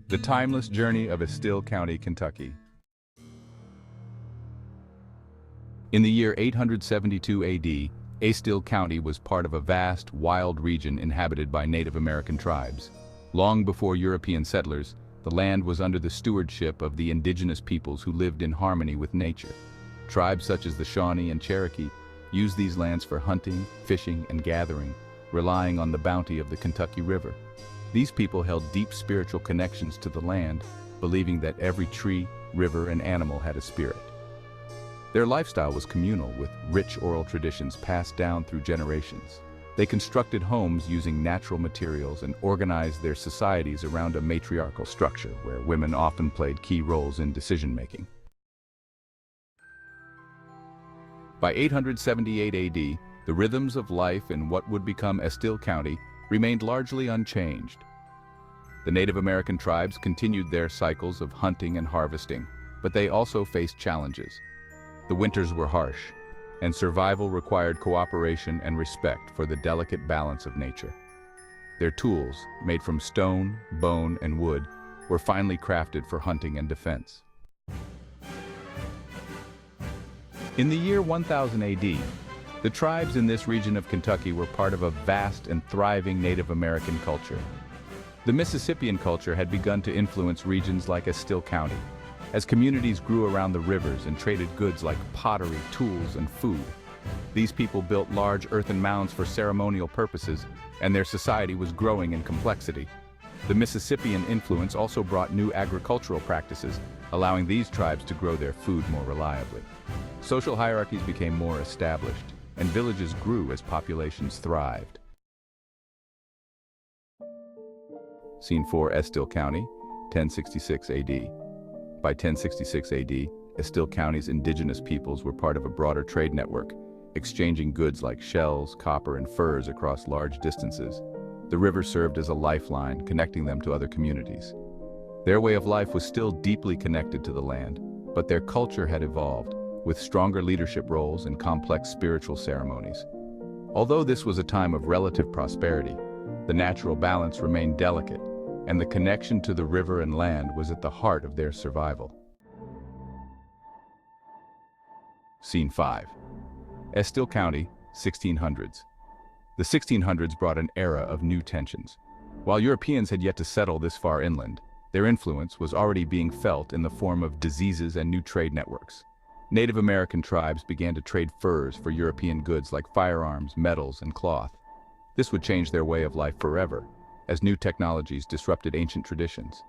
The timeless journey of Estill County, Kentucky. In the year 872 AD, Estill County was part of a vast, wild region inhabited by Native American tribes. Long before European settlers, the land was under the stewardship of the indigenous peoples who lived in harmony with nature. Tribes such as the Shawnee and Cherokee used these lands for hunting, fishing, and gathering, relying on the bounty of the Kentucky River. These people held deep spiritual connections to the land, believing that every tree, river, and animal had a spirit. Their lifestyle was communal, with rich oral traditions passed down through generations. They constructed homes using natural materials and organized their societies around a matriarchal structure, where women often played key roles in decision-making. By 878 AD, the rhythms of life in what would become Estill County remained largely unchanged. The Native American tribes continued their cycles of hunting and harvesting, but they also faced challenges. The winters were harsh, and survival required cooperation and respect for the delicate balance of nature. Their tools, made from stone, bone, and wood, were finely crafted for hunting and defense. In the year 1000 AD, the tribes in this region of Kentucky were part of a vast and thriving Native American culture. The Mississippian culture had begun to influence regions like Estill County, as communities grew around the rivers and traded goods like pottery, tools, and food. These people built large earthen mounds for ceremonial purposes, and their society was growing in complexity. The Mississippian influence also brought new agricultural practices, allowing these tribes to grow their food more reliably. Social hierarchies became more established, and villages grew as populations thrived. Scene 4, Estill County, 1066 AD. By 1066 AD, Estill County's indigenous peoples were part of a broader trade network, exchanging goods like shells, copper, and furs across large distances. The river served as a lifeline, connecting them to other communities. Their way of life was still deeply connected to the land, but their culture had evolved, with stronger leadership roles and complex spiritual ceremonies. Although this was a time of relative prosperity, the natural balance remained delicate, and the connection to the river and land was at the heart of their survival. Scene 5. Estill County, 1600s. The 1600s brought an era of new tensions. While Europeans had yet to settle this far inland, their influence was already being felt in the form of diseases and new trade networks. Native American tribes began to trade furs for European goods like firearms, metals, and cloth. This would change their way of life forever, as new technologies disrupted ancient traditions.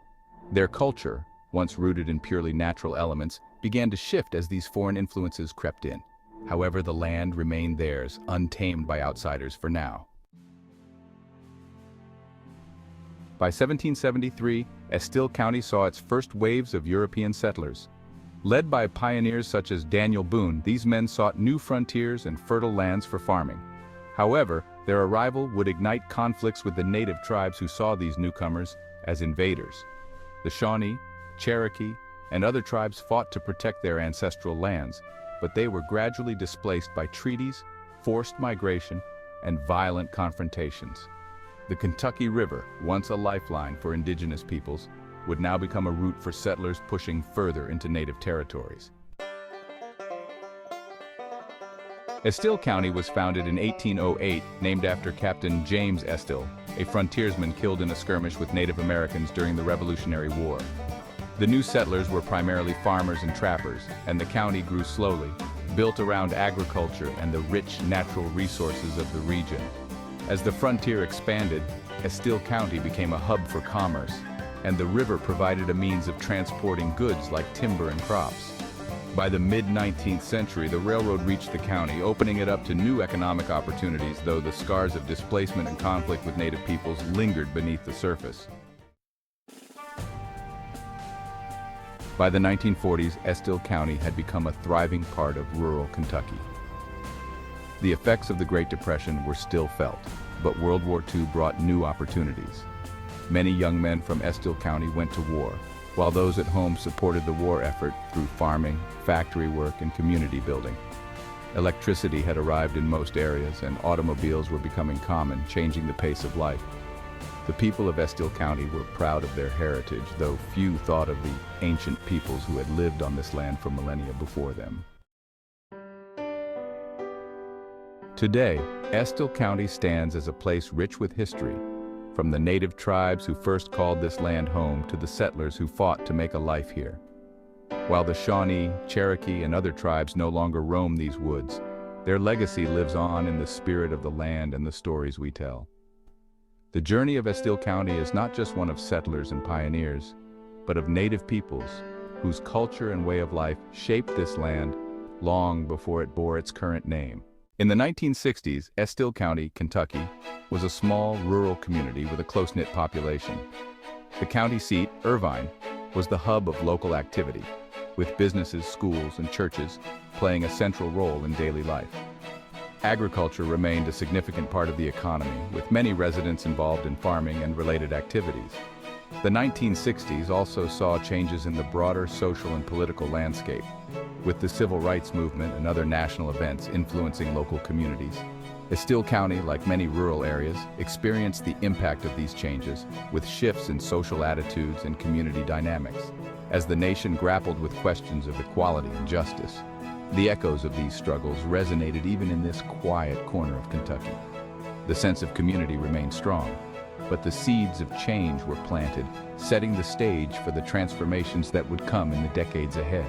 Their culture, once rooted in purely natural elements, began to shift as these foreign influences crept in. However, the land remained theirs, untamed by outsiders for now. By 1773, Estill County saw its first waves of European settlers. Led by pioneers such as Daniel Boone, these men sought new frontiers and fertile lands for farming. However, their arrival would ignite conflicts with the native tribes who saw these newcomers as invaders. The Shawnee, Cherokee, and other tribes fought to protect their ancestral lands, but they were gradually displaced by treaties, forced migration, and violent confrontations. The Kentucky River, once a lifeline for indigenous peoples, would now become a route for settlers pushing further into native territories. Estill County was founded in 1808, named after Captain James Estill, a frontiersman killed in a skirmish with Native Americans during the Revolutionary War. The new settlers were primarily farmers and trappers, and the county grew slowly, built around agriculture and the rich natural resources of the region. As the frontier expanded, Estill County became a hub for commerce, and the river provided a means of transporting goods like timber and crops. By the mid-19th century, the railroad reached the county, opening it up to new economic opportunities, though the scars of displacement and conflict with native peoples lingered beneath the surface. By the 1940s, Estill County had become a thriving part of rural Kentucky. The effects of the Great Depression were still felt, but World War II brought new opportunities. Many young men from Estill County went to war, while those at home supported the war effort through farming, factory work, and community building. Electricity had arrived in most areas, and automobiles were becoming common, changing the pace of life. The people of Estill County were proud of their heritage, though few thought of the ancient peoples who had lived on this land for millennia before them. Today, Estill County stands as a place rich with history, from the native tribes who first called this land home to the settlers who fought to make a life here. While the Shawnee, Cherokee, and other tribes no longer roam these woods, their legacy lives on in the spirit of the land and the stories we tell. The journey of Estill County is not just one of settlers and pioneers, but of native peoples whose culture and way of life shaped this land long before it bore its current name. In the 1960s, Estill County, Kentucky, was a small rural community with a close-knit population. The county seat, Irvine, was the hub of local activity, with businesses, schools, and churches playing a central role in daily life. Agriculture remained a significant part of the economy, with many residents involved in farming and related activities. The 1960s also saw changes in the broader social and political landscape, with the civil rights movement and other national events influencing local communities. Estill County, like many rural areas, experienced the impact of these changes, with shifts in social attitudes and community dynamics, as the nation grappled with questions of equality and justice. The echoes of these struggles resonated even in this quiet corner of Kentucky. The sense of community remained strong, but the seeds of change were planted, setting the stage for the transformations that would come in the decades ahead.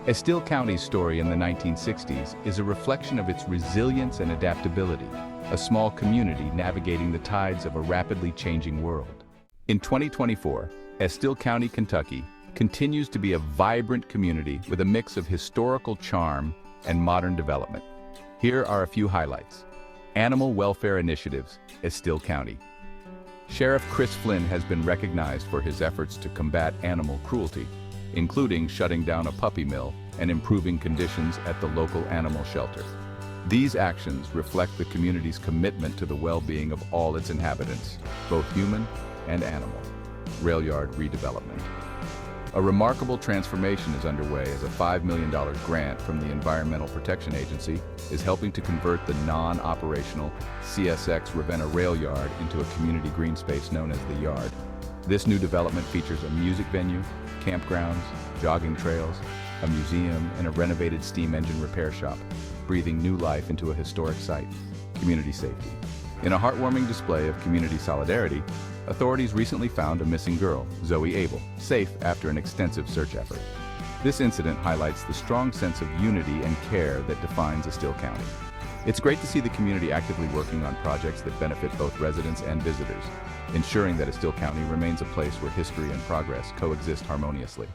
Estill County's story in the 1960s is a reflection of its resilience and adaptability, a small community navigating the tides of a rapidly changing world. In 2024, Estill County, Kentucky, continues to be a vibrant community with a mix of historical charm and modern development. Here are a few highlights. Animal welfare initiatives, Estill County. Sheriff Chris Flynn has been recognized for his efforts to combat animal cruelty, including shutting down a puppy mill and improving conditions at the local animal shelter. These actions reflect the community's commitment to the well-being of all its inhabitants, both human and animal. Rail yard redevelopment. A remarkable transformation is underway as a $5 million grant from the Environmental Protection Agency is helping to convert the non-operational CSX Ravenna rail yard into a community green space known as The Yard. This new development features a music venue, campgrounds, jogging trails, a museum, and a renovated steam engine repair shop, breathing new life into a historic site. Community safety. In a heartwarming display of community solidarity, authorities recently found a missing girl, Zoe Abel, safe after an extensive search effort. This incident highlights the strong sense of unity and care that defines Estill County. It's great to see the community actively working on projects that benefit both residents and visitors, ensuring that Estill County remains a place where history and progress coexist harmoniously.